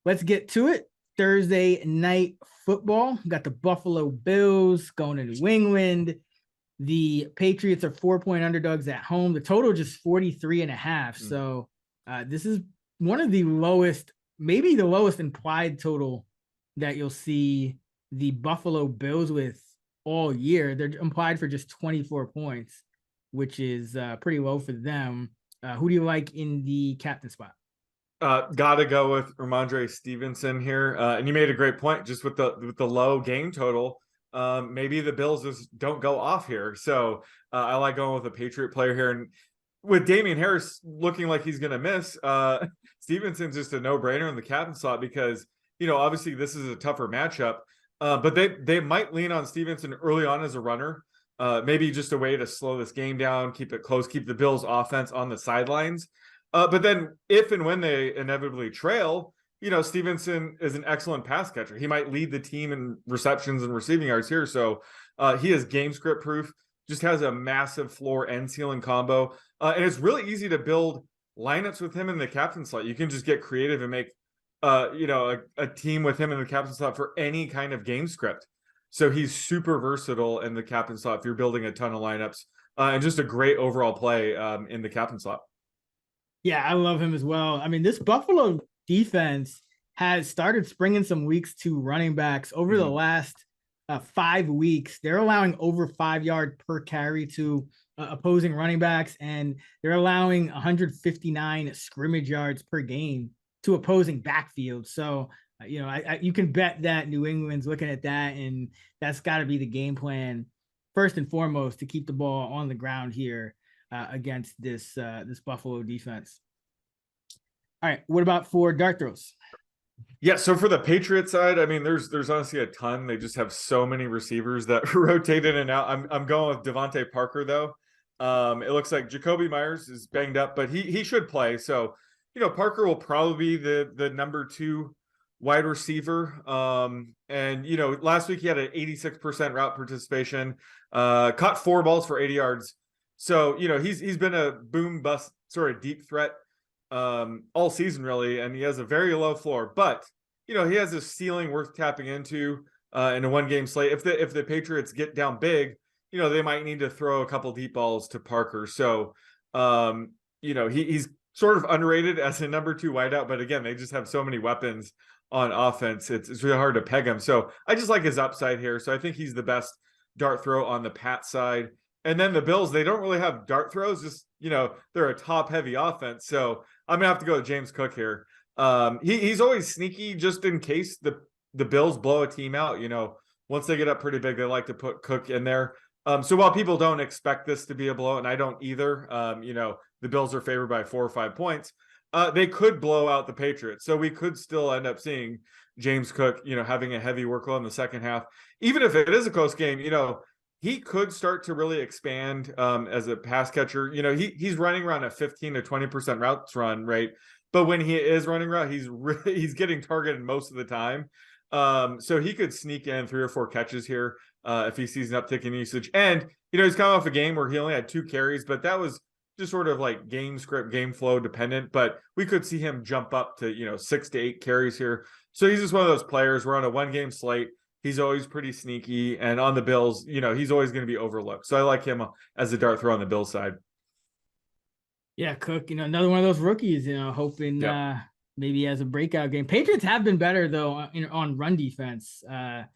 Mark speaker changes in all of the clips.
Speaker 1: let's get to it. Thursday night football. We got the Buffalo Bills going to New England. The Patriots are 4-point underdogs at home. The total just 43.5. So this is one of the lowest, maybe the lowest implied total that you'll see the Buffalo Bills with all year. They're implied for just 24 points, which is pretty low for them. Who do you like in the captain spot?
Speaker 2: Gotta go with Ramondre Stevenson here. And you made a great point just with the low game total. Maybe the Bills just don't go off here. So I like going with a Patriot player here. And with Damian Harris looking like he's gonna miss, Stevenson's just a no-brainer in the captain slot because obviously this is a tougher matchup. But they might lean on Stevenson early on as a runner. Maybe just a way to slow this game down, keep it close, keep the Bills offense on the sidelines. But then if and when they inevitably trail, Stevenson is an excellent pass catcher. He might lead the team in receptions and receiving yards here. So he is game script proof, just has a massive floor and ceiling combo. And it's really easy to build lineups with him in the captain slot. You can just get creative and make, a team with him in the captain slot for any kind of game script. So he's super versatile in the captain slot if you're building a ton of lineups, and just a great overall play in the captain slot.
Speaker 1: Yeah, I love him as well. I mean, this Buffalo defense has started springing some weeks to running backs over the last 5 weeks. They're allowing over 5 yards per carry to opposing running backs, and they're allowing 159 scrimmage yards per game to opposing backfield. So, you can bet that New England's looking at that, and that's got to be the game plan first and foremost to keep the ball on the ground here against this Buffalo defense. All right, what about for dart throws?
Speaker 2: Yeah, so for the Patriot side, I mean, there's honestly a ton. They just have so many receivers that rotate in and out. I'm going with Devontae Parker though. It looks like Jacoby Myers is banged up, but he should play. So Parker will probably be the number 2 wide receiver. And last week he had an 86% route participation, caught 4 balls for 80 yards. So, he's been a boom bust sort of deep threat all season really, and he has a very low floor, but he has a ceiling worth tapping into in a 1-game slate. If the Patriots get down big, they might need to throw a couple deep balls to Parker. So he's sort of underrated as a number 2 wideout, but again, they just have so many weapons on offense. It's really hard to peg him. So I just like his upside here. So I think he's the best dart throw on the Pat side. And then the Bills, they don't really have dart throws, just, they're a top heavy offense. So I'm gonna have to go with James Cook here. He's always sneaky just in case the Bills blow a team out. Once they get up pretty big, they like to put Cook in there. So while people don't expect this to be a blowout, and I don't either, the Bills are favored by 4 or 5 points. They could blow out the Patriots. So we could still end up seeing James Cook, having a heavy workload in the second half. Even if it is a close game, he could start to really expand as a pass catcher. He's running around a 15 to 20% routes run rate, but when he is running route, he's getting targeted most of the time. So he could sneak in 3 or 4 catches here if he sees an uptick in usage. And he's coming off a game where he only had 2 carries, but that was just sort of like game script, game flow dependent. But we could see him jump up to 6 to 8 carries here. So he's just one of those players. We're on a 1-game slate. He's always pretty sneaky, and on the Bills, he's always going to be overlooked. So I like him as a dart throw on the Bills side.
Speaker 1: Yeah, Cook, another one of those rookies, hoping maybe as a breakout game. Patriots have been better though on run defense.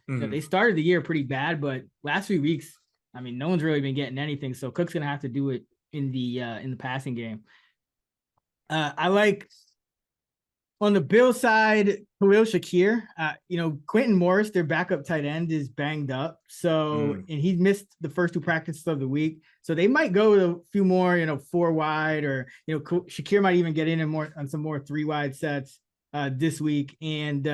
Speaker 1: They started the year pretty bad, but last few weeks, I mean, no one's really been getting anything. So Cook's gonna have to do it in the passing game. I like on the Bill side, Khalil Shakir. Quentin Morris, their backup tight end, is banged up. So and he missed the first 2 practices of the week. So they might go to a few more, 4 wide, or Shakir might even get in more on some more 3 wide sets this week. And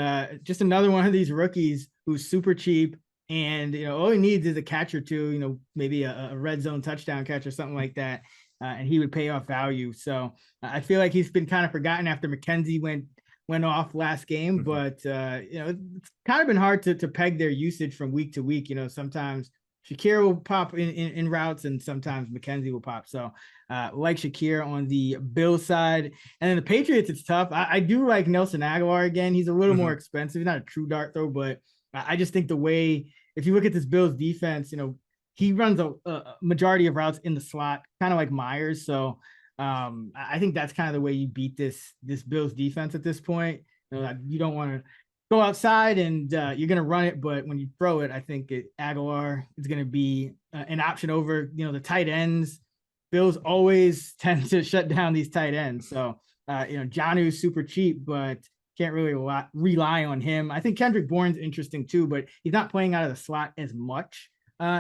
Speaker 1: just another one of these rookies who's super cheap, and all he needs is a catch or 2, maybe a red zone touchdown catch or something like that, and he would pay off value. So I feel like he's been kind of forgotten after McKenzie went off last game, but it's kind of been hard to peg their usage from week to week. Sometimes Shakir will pop in routes, and sometimes McKenzie will pop. So like Shakir on the Bills side. And then the Patriots, it's tough. I do like Nelson Aguilar again. He's a little more expensive. He's not a true dart throw, but I just think the way, if you look at this Bills defense, he runs a majority of routes in the slot, kind of like Myers. So I think that's kind of the way you beat this Bills defense at this point. You don't want to go outside and you're going to run it, but when you throw it, I think Aguilar is going to be an option over, the tight ends. Bills always tend to shut down these tight ends. So, Jonnu's super cheap, but can't really rely on him. I think Kendrick Bourne's interesting too, but he's not playing out of the slot as much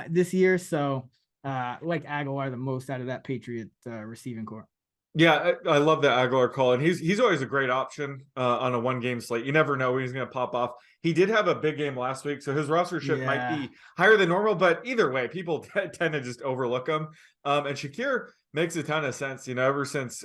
Speaker 1: this year. So, like Aguilar the most out of that Patriot receiving core.
Speaker 2: Yeah, I love that Aguilar call, and he's always a great option on a 1-game slate. You never know when he's going to pop off. He did have a big game last week, so his rostership might be higher than normal, but either way, people tend to just overlook him. And Shakir makes a ton of sense. Ever since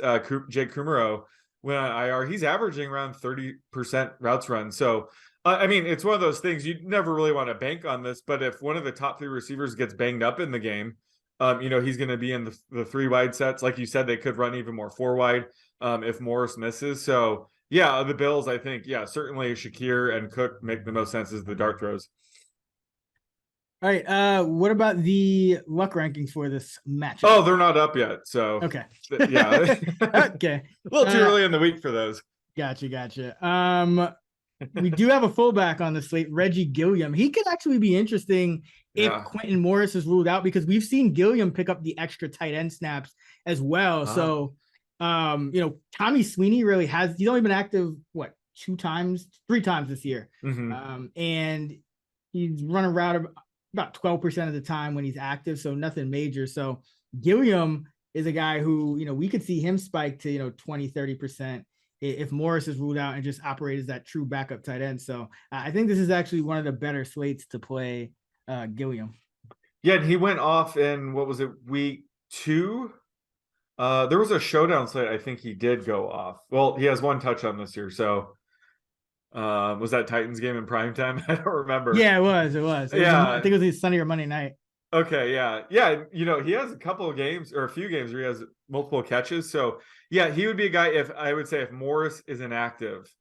Speaker 2: Jake Kumaro went on IR, he's averaging around 30% routes run. So, it's one of those things you never really want to bank on this, but if one of the top 3 receivers gets banged up in the game, he's going to be in the 3 wide sets. Like you said, they could run even more 4 wide if Morris misses. So, yeah, the Bills, I think, certainly Shakir and Cook make the most sense as the dart throws.
Speaker 1: All right. What about the luck rankings for this matchup?
Speaker 2: Oh, they're not up yet. So,
Speaker 1: okay.
Speaker 2: Yeah.
Speaker 1: Okay.
Speaker 2: A little too early in the week for those.
Speaker 1: Gotcha. We do have a fullback on the slate, Reggie Gilliam. He could actually be interesting if Quentin Morris is ruled out, because we've seen Gilliam pick up the extra tight end snaps as well. So, Tommy Sweeney really he's only been active, 3 times this year. And he's run a route about 12% of the time when he's active. So nothing major. So Gilliam is a guy who, we could see him spike to, 20, 30%. If Morris is ruled out and just operate as that true backup tight end. So I think this is actually one of the better slates to play Gilliam.
Speaker 2: Yeah, and he went off in, week 2? There was a showdown slate. I think he did go off. Well, he has 1 touchdown this year. So was that Titans game in primetime? I don't remember.
Speaker 1: Yeah, it was. I think it was Sunday or Monday night.
Speaker 2: Okay, yeah. He has a couple of games or a few games where he has multiple catches. So yeah, he would be a guy if Morris is inactive,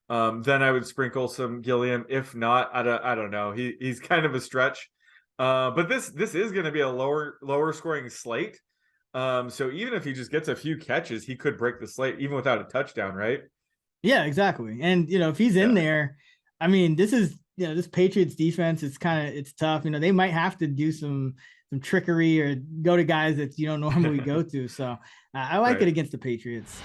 Speaker 2: then I would sprinkle some Gilliam. If not, I don't know. He's kind of a stretch. But this is going to be a lower scoring slate. So even if he just gets a few catches, he could break the slate even without a touchdown, right?
Speaker 1: Yeah, exactly. And if he's in there, this is this Patriots defense is it's tough. They might have to do some trickery or go to guys that you don't normally go to. So I like it against the Patriots.